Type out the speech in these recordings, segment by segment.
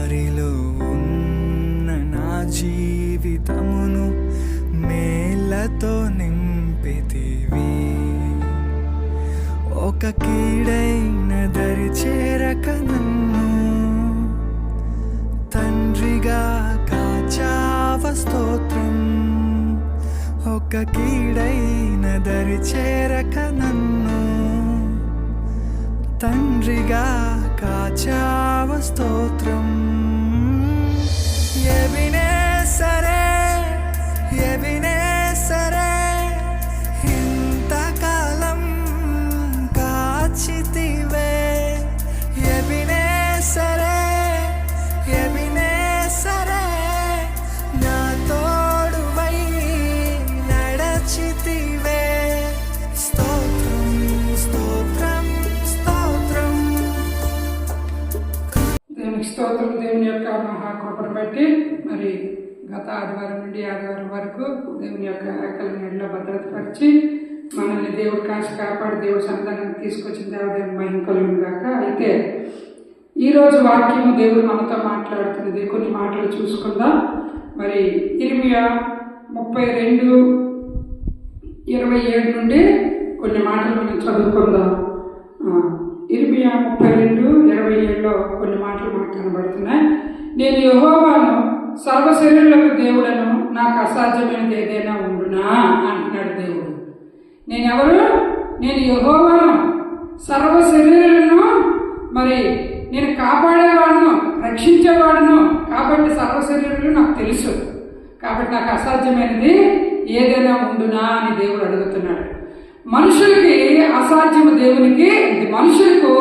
దారిలో ఉన్న నా జీవితమును మేళ్ళతో నింపితివి. ఒక కీడైన దరి చేరక నన్ను తండ్రిగా కాచావ స్తోత్రం. ఒక కీడైన దరి చేరక నన్ను తండ్రిగా కాచావ స్తోత్రం. ఎబినేసరే ఎబినేసరే ఇంతకాలం కాచితివే. ఎబినేసరే ఎబినేసరే నా తోడువై నడచితివే. స్తోత్రం స్తోత్రం స్తోత్రం. దేవునికి స్తోత్రం. దేవుని యొక్క మహాకృపను బట్టి మరి గత ఆదివారం నుండి ఆదివారం వరకు దేవుని యొక్క రెక్కల నీడలో భద్రతపరిచి మనల్ని దేవుడు కాచి కాపాడి దేవుడి సన్నిధానానికి తీసుకొచ్చిన దేవుని మహిమ కలుగును గాక. అయితే ఈరోజు వాక్యము దేవుడు మనతో మాట్లాడుతున్నది. కొన్ని మాటలు చూసుకుందాం. మరి ఇర్మియా 32:27 నుండి కొన్ని మాటలు మనం చదువుకుందాం. ఇర్మియా 32:27లో కొన్ని మాటలు మనకు కనబడుతున్నాయి. నేను యెహోవాను, సర్వశరీరులకు దేవుడను, నాకు అసాధ్యమైనది ఏదైనా ఉండునా అంటున్నాడు దేవుడు. నేను యెహోవాను, సర్వశరీరులను మరి నేను కాపాడేవాడును, రక్షించేవాడును. కాబట్టి సర్వశరీరులు నాకు తెలుసు. కాబట్టి నాకు అసాధ్యమైనది ఏదైనా ఉండునా అని దేవుడు అడుగుతున్నాడు. మనుషులకి అసాధ్యము దేవునికి, మనుషులకు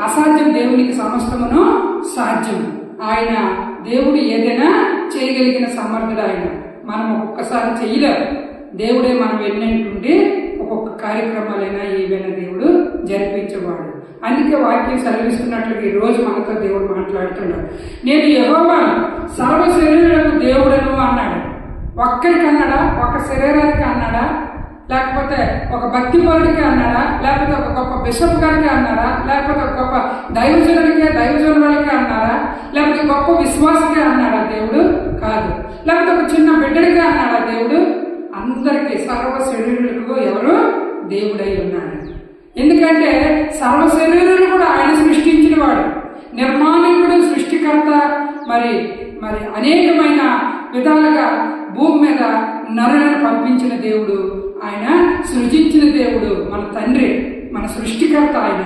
అసాధ్యం దేవునికి సమస్తమును సాధ్యం. ఆయన దేవుడు ఏదైనా చేయగలిగిన సమర్థుడు ఆయన. మనం ఒక్కొక్కసారి చేయలేరు. దేవుడే మనం ఎన్నంటుండి ఒక్కొక్క కార్యక్రమాలైనా ఏవైనా దేవుడు జరిపించేవాడు. అందుకే వాక్యం సెలవిస్తున్నట్లుగా ఈ రోజు మనతో దేవుడు మాట్లాడుతున్నాడు. నేను యెహోవాను, సర్వ శరీరులకు దేవుడను అన్నాడు. ఒక్కరికి అన్నాడా? ఒక శరీరానికి అన్నాడా? లేకపోతే ఒక భక్తి పరుడికి అన్నాడా? లేకపోతే ఒక గొప్ప బిషప్ గారికి అన్నాడా? లేకపోతే ఒక గొప్ప దైవజనులకి అన్నాడా? లేకపోతే గొప్ప విశ్వాసకే అన్నాడా దేవుడు? కాదు. లేకపోతే ఒక చిన్న బిడ్డడికి అన్నాడా దేవుడు? అందరికీ, సర్వ శరీరులకు ఎవరు? దేవుడై ఉన్నాడు. ఎందుకంటే సర్వ శరీరులు కూడా ఆయన సృష్టించిన వాడు, నిర్మాణకుడు, సృష్టికర్త. మరి మరి అనేకమైన విధాలుగా భూమి మీద నరులను పంపించిన దేవుడు, ఆయన సృజించిన దేవుడు, మన తండ్రి, మన సృష్టికర్త ఆయన.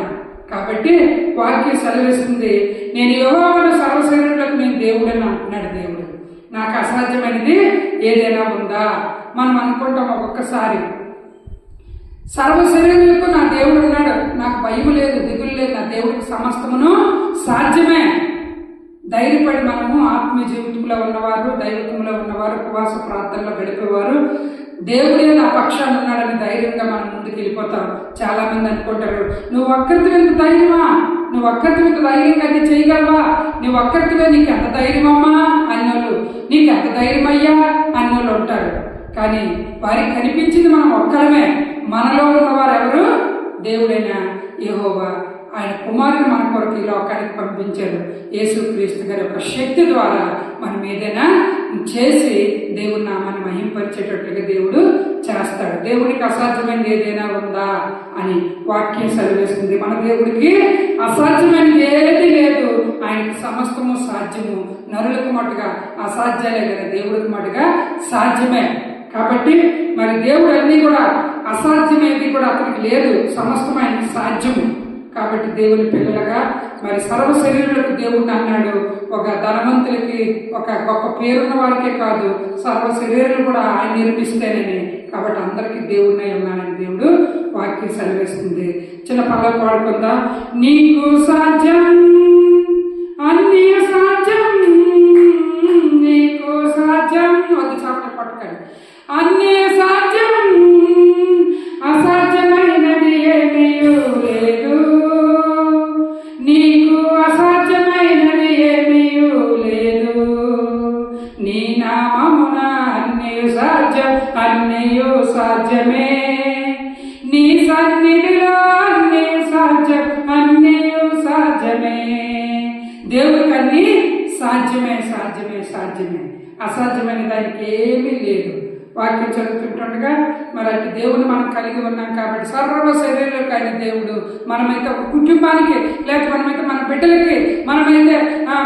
కాబట్టి వాక్యం సెలవిస్తుంది, నేను యెహోవాను, సర్వశరీరులకు నేను దేవుడని అంటున్నాడు దేవుడు. నాకు అసాధ్యమైనది ఏదైనా ఉందా? మనం అనుకుంటాం ఒక్కొక్కసారి, సర్వశరీరులకు నా దేవుడు ఉన్నాడు, నాకు భయం లేదు, దిగులు లేదు, నా దేవుడికి సమస్తమును సాధ్యమే. ధైర్యపడి మనము ఆత్మీయ జీవితంలో ఉన్నవారు, దైవత్వంలో ఉన్నవారు, ఉపవాస ప్రార్థనలో గడిపేవారు, దేవుడే నా పక్షాన్ని ఉన్నాడని ధైర్యంగా మనం ముందుకు వెళ్ళిపోతాం. చాలా మంది అనుకుంటారు, నువ్వు ఒక్కరితో ఎంత ధైర్యమా, నువ్వు ఒక్కరితో ఎంత ధైర్యంగా అది చేయగలవా, నువ్వు ఒక్కరితో నీకు ఎంత ధైర్యమమ్మా అన్నోళ్ళు, నీకు ఎంత ధైర్యం అయ్యా అన్నోళ్ళు ఉంటారు. కానీ వారికి కనిపించింది మనం ఒక్కరమే. మనలో ఉన్నవారు ఎవరు? దేవుడైన యెహోవా. ఆయన కుమారుని మన కొరకు ఈ లోకానికి పంపించాడు. యేసుక్రీస్తు గారి యొక్క శక్తి ద్వారా మనం ఏదైనా చేసి దేవుని నామాన్ని మహింపరిచేటట్టుగా దేవుడు చేస్తాడు. దేవుడికి అసాధ్యమైనది ఏదైనా ఉందా అని వాక్యం సెలవిస్తుంది. మన దేవుడికి అసాధ్యమైనది ఏది లేదు. ఆయనకి సమస్తము సాధ్యము. నరులకు మటుగా అసాధ్యాలే కదా, దేవుడికి మటుగా సాధ్యమే. కాబట్టి మరి దేవుడు అన్నీ కూడా, అసాధ్యమైనది కూడా అతనికి లేదు, సమస్తం ఆయనకి సాధ్యము. కాబట్టి దేవుని పిల్లలుగా మరి సర్వ శరీరులకు దేవుడు అన్నాడు. ఒక ధనవంతులకి, ఒక గొప్ప పేరున్న వారికే కాదు, సర్వ శరీరులు కూడా ఆయన నిర్మిస్తేనని. కాబట్టి అందరికీ దేవుడినై ఉన్నానని దేవుడు వాక్యం సెలవిస్తుంది. చిన్న పల్లవి పాడుకుందా. నీకు సాధ్యం, అన్నీ సాధ్యం, నీకు సాధ్యం. వద్దు చాపలు పట్టుకోండి. అన్నీ సాధ్యం, అసాధ్యమైనది ఏమీ లేదు, నీకు అసాధ్యమైనది ఏమీ లేదు, నీ నామమున అన్నీ సాధ్యం, అన్నీ సాధ్యమే, నీ సన్నిధిలో అన్నీ సాధ్యం, అన్నీ సాధ్యమే. దేవుడికి అన్నీ సాధ్యమే సాధ్యమే సాధ్యమే, అసాధ్యమైన దానికి ఏమీ లేదు. వాక్యం చదువుతుంటుండగా మరి అటు దేవుని మనం కలిగి ఉన్నాం కాబట్టి సర్వ శరీరంలోకి ఆయన దేవుడు. మనమైతే ఒక కుటుంబానికి, లేకపోతే మనమైతే మన బిడ్డలకి, మనమైతే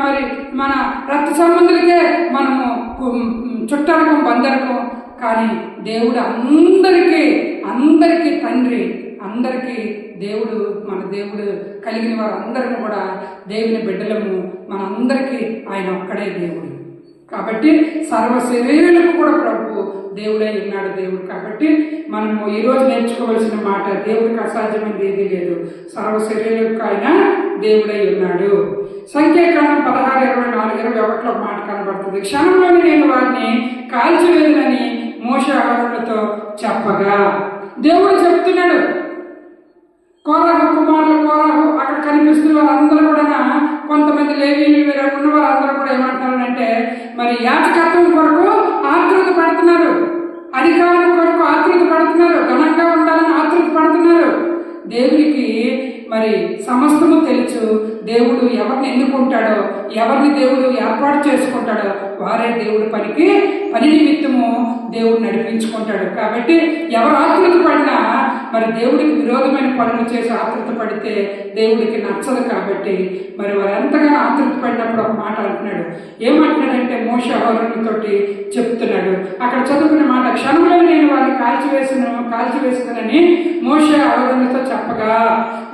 మరి మన రక్త సంబంధులకే మనము చుట్టరకం బందరకం, కానీ దేవుడు అందరికీ తండ్రి, అందరికీ దేవుడు. మన దేవుడు కలిగిన వారు అందరం కూడా దేవుని బిడ్డలము. మనందరికీ ఆయన ఒక్కడే దేవుడు. కాబట్టి సర్వ శరీరులకు కూడా ప్రభు దేవుడై ఉన్నాడు దేవుడు. కాబట్టి మనము ఈరోజు నేర్చుకోవాల్సిన మాట, దేవుడికి అసాధ్యమైనది ఏదీ లేదు. సర్వ శరీరులకు ఆయన దేవుడై ఉన్నాడు. సంఖ్యాకాండం 16:24-21 మాట కనబడుతుంది. క్షణంలోనే నేను వారిని కాల్చివేదనని మోషే అహరోనులతో చెప్పగా, దేవుడు చెప్తున్నాడు. కోరాహు కుమారులు, అక్కడ కనిపిస్తున్న వారందరూ కూడా, కొంతమంది లేవీయులు ఉన్న వారందరూ కూడా ఏమంటున్నారంటే, మరి యాజకత్వం కొరకు ఆతృత పడుతున్నారు, అధికారుల కొరకు ఆతృత పడుతున్నారు, ఘనంగా ఉండాలని ఆతృత పడుతున్నారు. దేవుడికి మరి సమస్తము తెలుసు. దేవుడు ఎవరిని ఎన్నుకుంటాడో, ఎవరిని దేవుడు ఏర్పాటు చేసుకుంటాడో వారే దేవుడి పని నిమిత్తము దేవుడు నడిపించుకుంటాడు. కాబట్టి ఎవరు ఆతృత పడినా మరి దేవుడికి విరోధమైన పనులు చేసి ఆతృత పడితే దేవుడికి నచ్చదు. కాబట్టి మరి వారు ఎంతగానో ఆతృత పడినప్పుడు ఒక మాట అంటున్నాడు. ఏమంటున్నాడంటే మోషే అహరోనులతోటి చెప్తున్నాడు. అక్కడ చదువుకున్న మాట, క్షణంలో నేను వారిని కాల్చివేసినని మోషే అహరోనులతో చెప్పగా,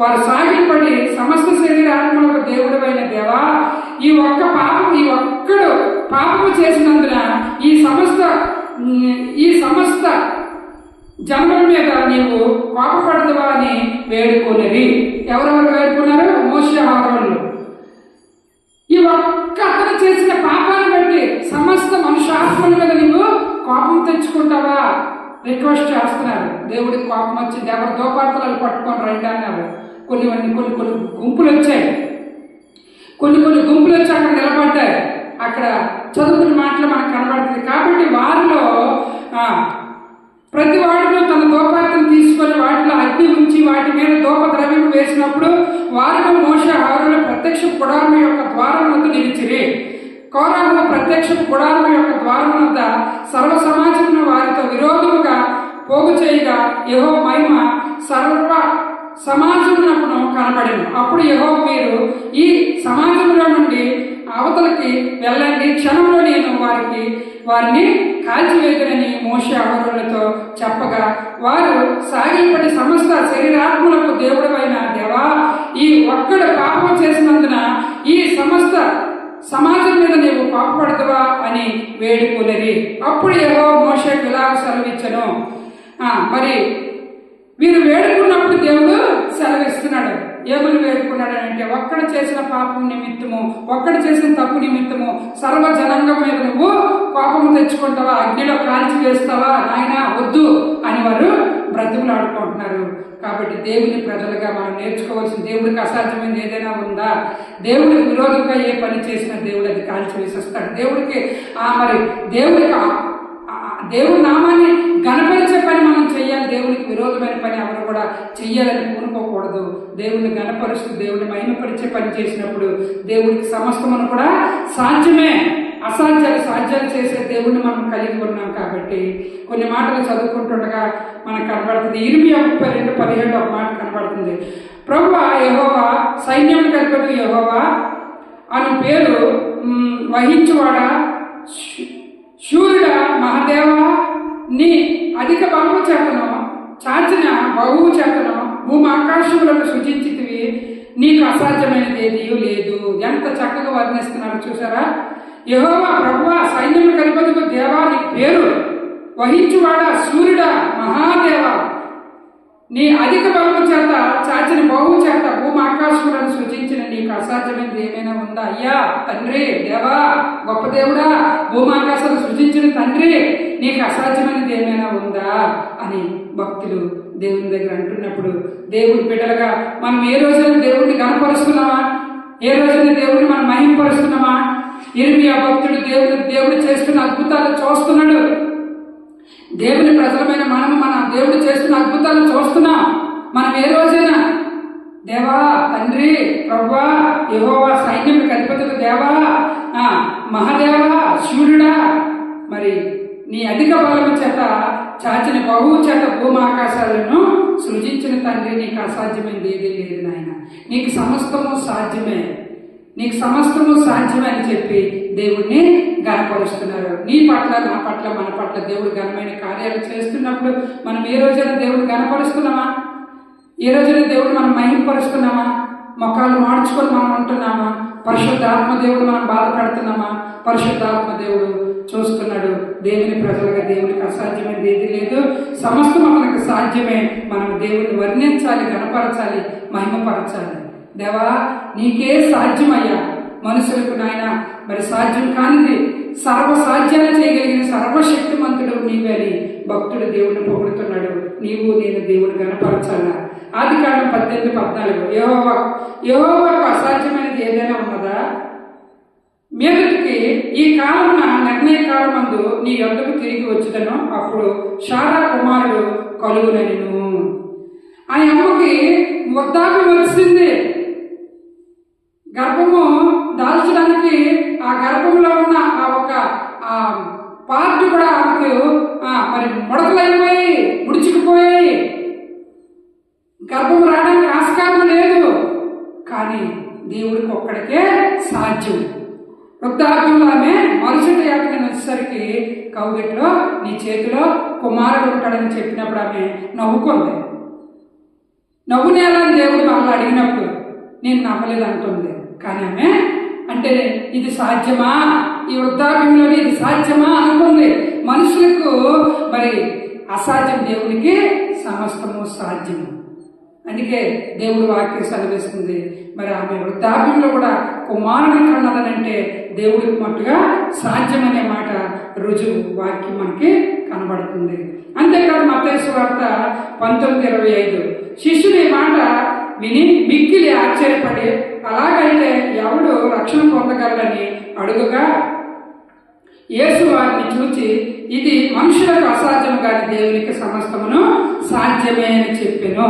వారు సాగిపడి సమస్త శరీరాత్మలకు దేవుడు అయిన దేవా, ఈ ఒక్కడు పాపము చేసినందున ఈ సమస్త జన్మల మీద నీవు కోపపడదువా అని వేడుకోలేవి. ఎవరెవరు వేడుకున్నారు? మోషే అహరోనులు. ఈ ఒక్క అతను చేసిన పాపాన్ని బట్టి సమస్త మనుష్యాత్మల మీద నీవు కోపం తెచ్చుకుంటావా రిక్వెస్ట్ చేస్తున్నారు. దేవుడికి కోపం వచ్చింది. ఎవరు దోపార్తలు పట్టుకొని రండి అన్నారు. కొన్ని గుంపులు వచ్చాయి. కొన్ని గుంపులు వచ్చి అక్కడ నిలబడ్డాయి. అక్కడ చదువుకున్న మాటలు మనకు కనబడుతుంది. కాబట్టి వారిలో ప్రతి వాడిలో తన దోపార్తను తీసుకొని వాటిలో అగ్ని ఉంచి వాటి మీద దోప ద్రవ్యం వేసినప్పుడు వారిలో మోషే అహరోనుల ప్రత్యక్ష గుడారం యొక్క ద్వారం వద్ద నిలిచిరి. కోరాహు ప్రత్యక్ష గుడారం యొక్క ద్వారం వద్ద సర్వ సమాజమును వారితో విరోధముగా పోగు చేయగా యెహోవా మహిమ సర్వ సమాజమునకును కనబడింది. అప్పుడు యెహోవా, మీరు ఈ సమాజంలో నుండి అవతలకి వెళ్ళండి, క్షణంలో నేను వారిని కాల్చివేదనని మోషే అహరోనులతో చెప్పగా, వారు సాగిపడి సమస్త శరీరాత్మలకు దేవుడు అయిన దేవా, ఈ ఒక్కడు పాపము చేసినందున ఈ సమస్త సమాజం మీద నీవు కోపపడతావా అని వేడుకోలేది. అప్పుడు యెహోవా మోషేకు ఇలాగ సెలవిచ్చెను. మరి వీరు వేడుకున్నప్పుడు దేవుడు సెలవిస్తున్నాడు. ఏమని వేడుకున్నాడు అంటే, ఒక్కడు చేసిన పాపం నిమిత్తము, ఒక్కడు చేసిన తప్పు నిమిత్తము సర్వ జనాంగం మీద నువ్వు కోపము తెచ్చుకుంటావా, అగ్నిలో కాల్చి వేస్తావా, నాయన వద్దు అని వారు బ్రతుకులాడుకుంటున్నారు. కాబట్టి దేవుని ప్రజలుగా మనం నేర్చుకోవాల్సిన, దేవుడికి అసాధ్యమైనది ఏదైనా ఉందా? దేవుడికి విరోధంగా ఏ పని చేసినా దేవుడు అది కాల్చి వేసేస్తాడు. దేవుడి నామాన్ని గణపరిచే పని మనం చెయ్యాలి. దేవునికి విరోధమైన పని ఎవరు కూడా చెయ్యాలని కోరుకోకూడదు. దేవుడిని గణపరుస్తూ దేవుడిని మహిమపరిచే పని చేసినప్పుడు దేవుడికి సమస్తమును కూడా సాధ్యమే. సాధ్యాలు చేసే దేవుడిని మనం కలిగి ఉన్నాం. కాబట్టి కొన్ని మాటలు చదువుకుంటుండగా మనకు కనబడుతుంది. ఇర్మియా 32:17 ఒక మాట కనబడుతుంది. ప్రభువా యెహోవా, సైన్యం కలిపి యెహోవా అను పేరు వహించువాడా, శూరుడా, మహాదేవా, నీ అధిక బలము చేతను చాచిన బహువు చేతను భూమి ఆకాశములను సృజించితివి, నీకు అసాధ్యమైనది ఏదీ లేదు. ఎంత చక్కగా వర్ణిస్తున్నారు చూసారా? యెహోవా ప్రభువా, సైన్యము కలిపి దేవా, నీ పేరు వహించువాడా, సూర్యుడా, మహాదేవా, నీ అధిక బలము చేత చాచిన బహువు చేత భూమి ఆకాశములను సృజించిన నీకు అసాధ్యమైనది ఏమైనా ఉందా? అయ్యా తండ్రి, దేవా, గొప్ప దేవుడా, భూమి ఆకాశాలు సృజించిన తండ్రి, నీకు అసాధ్యమైనది ఏమైనా ఉందా అని భక్తులు దేవుని దగ్గర అంటున్నప్పుడు, దేవుడి బిడ్డలుగా మనం ఏ రోజైనా దేవుడిని గణపరుస్తున్నామా? ఏ రోజైనా దేవుడిని మనం మహిమపరుస్తున్నామా? ఇర్మియా భక్తుడు దేవుడు చేస్తున్న అద్భుతాలు చూస్తున్నాడు. దేవుని ప్రజలమైన మన దేవుడు చేస్తున్న అద్భుతాలు చూస్తున్నాం. మనం ఏ రోజైనా దేవా, తండ్రి, ప్రభువా, యెహోవా, సైన్యం అధిపతులు దేవా, మహాదేవ శివుడా, మరి నీ అధిక బలము చేత చాచిన బహువు చేత భూమి ఆకాశాలను సృజించిన తండ్రి, నీకు అసాధ్యమైనది ఏదీ లేదు నాయన, నీకు సమస్తము సాధ్యమే, నీకు సమస్తము సాధ్యమే అని చెప్పి దేవుణ్ణి గణపరుస్తున్నారు. నీ పట్ల, నా పట్ల, మన పట్ల దేవుడు ఘనమైన కార్యాలు చేస్తున్నప్పుడు మనం ఏ రోజైనా దేవుడు గణపరుస్తున్నామా? ఏ రోజైనా దేవుడు మనం మహిమపరుస్తున్నామా? మొక్కలు మార్చుకొని మనం ఉంటున్నామా? పరిశుద్ధాత్మ దేవుడు మనం బాధపడుతున్నామా? పరిశుద్ధాత్మ దేవుడు చూస్తున్నాడు. దేవుని ప్రజలుగా దేవునికి అసాధ్యమైనది ఏది లేదు, సమస్తం మనకు సాధ్యమే. మనం దేవుడిని వర్ణించాలి, గణపరచాలి, మహిమపరచాలి. దేవా నీకే సాధ్యమయ్యా, మనుషులకు నాయన మరి సాధ్యం కానిది సర్వసాధ్యాలు చేయగలిగిన సర్వశక్తిమంతుడు నీవే అని భక్తుడు దేవుడిని పొగుడుతున్నాడు. నీవు నేను దేవుడు గణపరచాలా. ఆదికాండం 18:14 యెహోవాకు అసాధ్యమైనది ఏదైనా ఉన్నదా? మీదటికి ఈ కాలమున నిర్ణయ కాలమందు నీ యొద్దకు తిరిగి వచ్చుదను, అప్పుడు శారా కుమారుడు కలుగునెను. ఆ అమ్మకి వృద్ధాప్యం వచ్చింది. గర్భము దాల్చడానికి ఆ గర్భంలో ఉన్న ఆ ఒక పార్ట్ కూడా ఆమెకు మరి ముడతలైపోయి ముడుచుకుపోయాయి. గర్భం రావడానికి ఆస్కారం లేదు. కానీ దేవుడికి ఒక్కడికే సాధ్యం. వృద్ధాప్యంలో ఆమె మరుసటి యాత్ర వచ్చేసరికి కౌగిట్లో నీ చేతిలో కుమారుడు ఉంటాడని చెప్పినప్పుడు ఆమె నవ్వుకుంది. నవ్వునేలా దేవుడు మళ్ళీ అడిగినప్పుడు నేను నమ్మలేదు అంటుంది. కానీ ఆమె అంటే ఇది సాధ్యమా, ఈ వృద్ధాప్యంలో ఇది సాధ్యమా అనుకుంది. మనుషులకు మరి అసాధ్యం, దేవునికి సమస్తము సాధ్యము. అందుకే దేవుడు వాక్యం సెలవిస్తుంది. మరి ఆమె వృద్ధాప్యంలో కూడా కుమారుని కన్నదనంటే దేవుడికి మట్టుగా సాధ్యమనే మాట రుజువు వాక్యం మనకి కనబడుతుంది. అంతేకాదు మత్తయి సువార్త 19:25 శిష్యుని మాట విని మిక్కిలి ఆశ్చర్యపడి అలాగైతే ఎవడు రక్షణ పొందగలరని అడుగుగా యేసు వారిని చూచి ఇది మనుషులకు అసాధ్యం కానీ దేవునికి సమస్తమును సాధ్యమే అని చెప్పెను.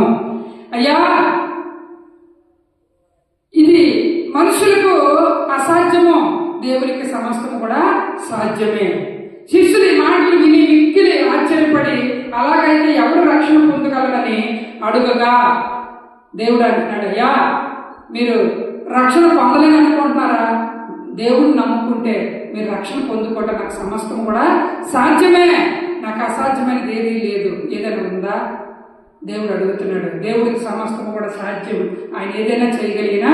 అయ్యా ఇది మనుషులకు అసాధ్యము, దేవునికి సమస్తము కూడా సాధ్యమే. శిష్యులు ఈ మాటలు విని మిక్కిలి ఆశ్చర్యపడి అలాగైతే ఎవరు రక్షణ పొందగలరని అడుగగా దేవుడు అంటున్నాడు, అయ్యా మీరు రక్షణ పొందలేని అనుకుంటున్నారా? దేవుడిని నమ్ముకుంటే మీరు రక్షణ పొందుకోవటం నాకు సమస్తం కూడా సాధ్యమే, నాకు అసాధ్యమైనది ఏదీ లేదు. ఏదైనా ఉందా? దేవుడు అడుగుతున్నాడు. దేవుడికి సమస్తం కూడా సాధ్యం. ఆయన ఏదైనా చేయగలిగిన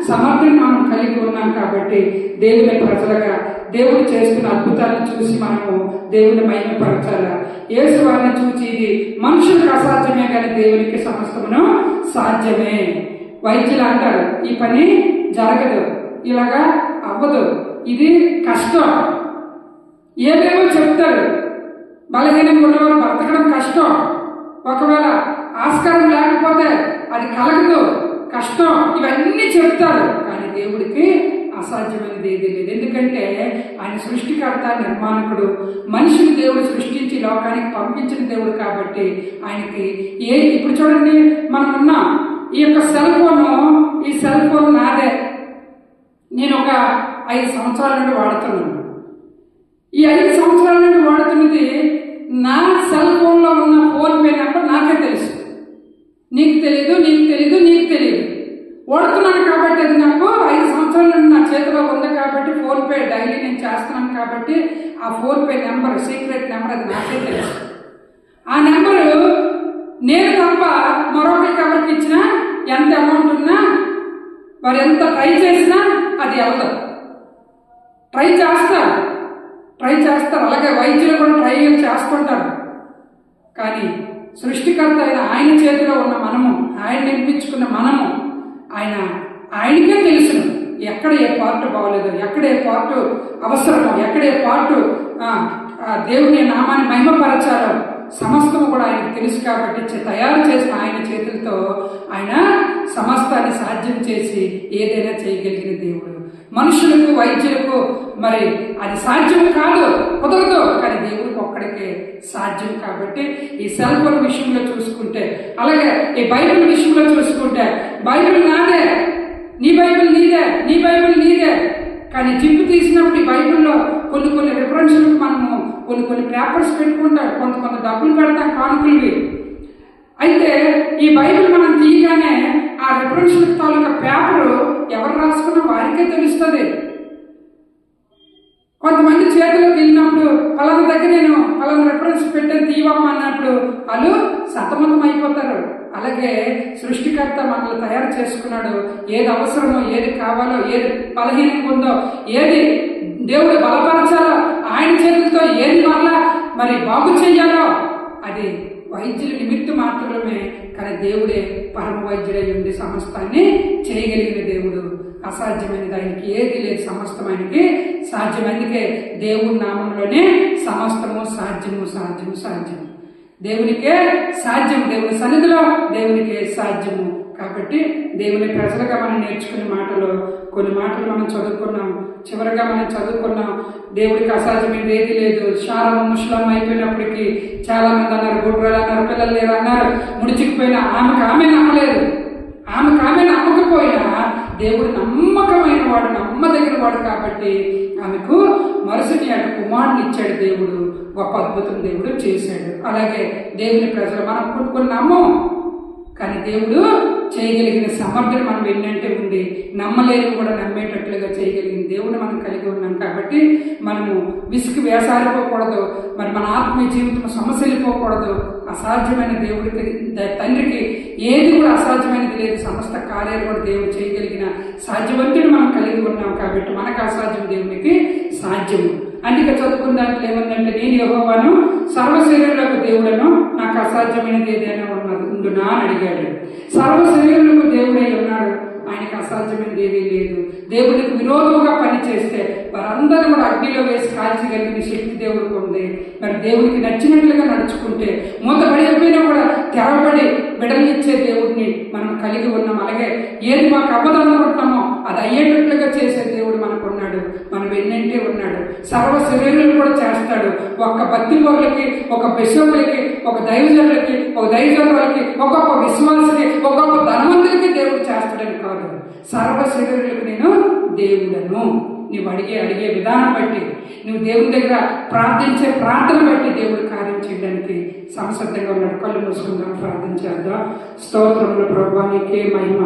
సమర్థన మనం కలిగి ఉన్నాం కాబట్టి దేవుని ప్రజలుగా దేవుడు చేస్తున్న అద్భుతాలను చూసి మనము దేవుని మహిమపరచాలా. యేసు వారిని చూసి ఇది మనుషులకు అసాధ్యమే కానీ దేవునికి సమస్తమును సాధ్యమే. వైద్యులు అంటారు ఈ పని జరగదు, ఇలాగా అవ్వదు, ఇది కష్టం, ఏదేమో చెప్తారు. బలహీనంగా ఉన్నవారు బ్రతకడం కష్టం, ఒకవేళ ఆస్కారం లేకపోతే అది కలగదు, కష్టం, ఇవన్నీ చెప్తారు. కానీ దేవుడికి అసాధ్యమైనది ఏదీ లేదు. ఎందుకంటే ఆయన సృష్టికర్త, నిర్మాణకుడు, మనిషిని దేవుడు సృష్టించి లోకానికి పంపించిన దేవుడు కాబట్టి ఆయనకి ఇప్పుడు చూడండి మనం ఉన్నాం. ఈ యొక్క సెల్ ఫోను, ఈ సెల్ ఫోన్ నాదే, నేను ఒక 5 సంవత్సరాల నుండి వాడుతున్నాను. ఈ 5 సంవత్సరాల నుండి వాడుతున్నది నా సెల్ ఫోన్లో ఉన్న ఫోన్పే నెంబర్ నాకే తెలుసు, నీకు తెలీదు, నీకు తెలీదు, నీకు తెలియదు. వాడుతున్నాను కాబట్టి అది నాకు 5 సంవత్సరాల నుండి నా చేతిలో ఉంది కాబట్టి ఫోన్పే డైలీ నేను చేస్తున్నాను కాబట్టి ఆ ఫోన్పే నెంబర్, సీక్రెట్ నెంబర్ అది నాకే తెలుసు. ఆ నెంబరు నేను తప్ప మరొకరికి ఎవరికి ఇచ్చినా ఎంత అమౌంట్ ఉన్నా వారు ఎంత ట్రై చేసినా అది వెళ్తారు. ట్రై చేస్తారు. అలాగే వైద్యులు కూడా ట్రై చేస్తుంటారు. కానీ సృష్టికర్త అయిన ఆయన చేతిలో ఉన్న మనము, ఆయన నిర్మించుకున్న మనము, ఆయనకే తెలుసును ఎక్కడ ఏ పార్ట్ బాగోలేదు, ఎక్కడ ఏ పార్ట్ అవసరమో, ఎక్కడ ఏ పార్ట్ దేవుని నామాన్ని మహిమపరచాలో సమస్తము కూడా ఆయనకు తెలుసు. కాబట్టి తయారు చేసిన ఆయన చేతులతో ఆయన సమస్తాన్ని సాధ్యం చేసి ఏదైనా చేయగలిగిన దేవుడు. మనుషులకు, వైద్యులకు మరి అది సాధ్యం కాదు, కుదరదు. కానీ దేవుడికి ఒక్కడికే సాధ్యం. కాబట్టి ఈ సెల్ ఫోన్ విషయంలో చూసుకుంటే, అలాగే ఈ బైబిల్ విషయంలో చూసుకుంటే, బైబిల్ నాదే, నీ బైబిల్ నీదే, నీ బైబిల్ నీదే. కానీ జిప్పు తీసినప్పుడు ఈ బైబిల్లో కొన్ని రిఫరెన్స్లకు మనము కొన్ని పేపర్స్ పెట్టుకుంటాం, కొంత డబ్బులు పెడతాం కానుకలువి. అయితే ఈ బైబిల్ మనం తీయగానే ఆ రిఫరెన్స్ తాలూకా పేపరు ఎవరు రాసుకున్నా వారికే తెలుస్తుంది. కొంతమంది చేతిలోకి వెళ్ళినప్పుడు పలానా దగ్గర నేను పలానా రిఫరెన్స్ పెట్టాను తీయవమ్మ అన్నప్పుడు వాళ్ళు సతమతం అయిపోతారు. అలాగే సృష్టికర్త మనల్ని తయారు చేసుకున్నాడు. ఏది అవసరమో, ఏది కావాలో, ఏది బలహీనంగా ఉందో, ఏది దేవుడు బలపరచాలో, ఆయన చేతులతో ఏది మరి బాగు చెయ్యాలో అది వైద్యుల నిమిత్తం మాత్రమే. కానీ దేవుడే పరమ వైద్యుడై ఉండి సమస్తాన్ని చేయగలిగిన దేవుడు. అసాధ్యమైనది ఆయనకి ఏది లేదు, సమస్తం ఆయనకి సాధ్యం. అందుకే దేవుడి నామంలోనే సమస్తము సాధ్యము. దేవునికే సాధ్యం, దేవుని సన్నిధిలో దేవునికే సాధ్యము. కాబట్టి దేవుని ప్రజలుగా మనం నేర్చుకునే కొన్ని మాటలు మనం చదువుకున్నాం. చివరిగా మనం చదువుకున్నాం, దేవుడికి అసాధ్యమైనది ఏది లేదు. శారమ ముస్లాం అయిపోయినప్పటికీ చాలా మంది అన్నారు, గుడ్రాలు అన్నారు, పిల్లలు లేరు అన్నారు. ముడిచికిపోయినా ఆమె నమ్మలేదు. ఆమె నమ్మకపోయినా దేవుడు నమ్మకమైన వాడు, నమ్మదగిన వాడు కాబట్టి ఆమెకు మరుసటి కుమారుని ఇచ్చాడు. దేవుడు గొప్ప అద్భుతం దేవుడు చేశాడు. అలాగే దేవుని ప్రజలు మనం కొన్ని నమ్మం, కానీ దేవుడు చేయగలిగిన సమర్థన మనం ఎన్నంటే ఉంది. నమ్మలేని కూడా నమ్మేటట్లుగా చేయగలిగిన దేవుడు మనం కలిగి ఉన్నాం. కాబట్టి మనము విసుగు వేసారిపోకూడదు. మరి మన ఆత్మీయ జీవితం సమస్యలిపోకూడదు. అసాధ్యమైన దేవుడికి, తండ్రికి ఏది కూడా అసాధ్యమైనది లేదు. సమస్త కార్యాలు కూడా దేవుడు చేయగలిగిన సాధ్యవంతుడు మనం కలిగి ఉన్నాం. కాబట్టి మనకు అసాధ్యం దేవునికి సాధ్యము. అందుకే చదువుకున్న దాంట్లో ఏమందంటే, నేను యెహోవాను సర్వశరీరులకు దేవుడను, నాకు అసాధ్యమైనది ఏదైనా ఉండునా అని అడిగాడు. సర్వశరీరులకు దేవుడై ఉన్నాడు, ఆయనకు అసాధ్యమైనది ఏదీ లేదు. దేవుడికి విరోధంగా పనిచేస్తే వారందరూ కూడా అగ్నిలో వేసి కాల్చగలిగిన శక్తి దేవుడికి ఉంది. మరి దేవుడికి నచ్చినట్లుగా నడుచుకుంటే మూతపడి అయిపోయినా కూడా తెరవబడి బిడలిచ్చే దేవుడిని మనం కలిగి ఉన్నాం. అలాగే ఏది మాకు అవ్వదనుకుంటున్నామో అది అయ్యేటట్లుగా చేసే దేవుడు మనకు ఉన్నాడు. మనం ఎన్నంటే ఉన్నాడు. సర్వ శరీరులు కూడా చేస్తాడు. ఒక్క భక్తి పరులకి, ఒక బిషపులకి, ఒక దైవజనులకి, ఒక దైవజనులకి, ఒక గొప్ప విశ్వాసులకి, ఒక గొప్ప ధనవంతులకి దేవుడు చేస్తాడని కాదు. సర్వ శరీరులకు నేను దేవుడను. నువ్వు అడిగే విధానం బట్టి, నువ్వు దేవుని దగ్గర ప్రార్థించే ప్రార్థన బట్టి దేవుడు కార్యం చేయడానికి సంసిద్ధంగా ఉన్నాడు. కళ్ళు మూసుకుందాం, ప్రార్థన చేద్దాం. స్తోత్రములు ప్రభువా, నీకే మహిమ.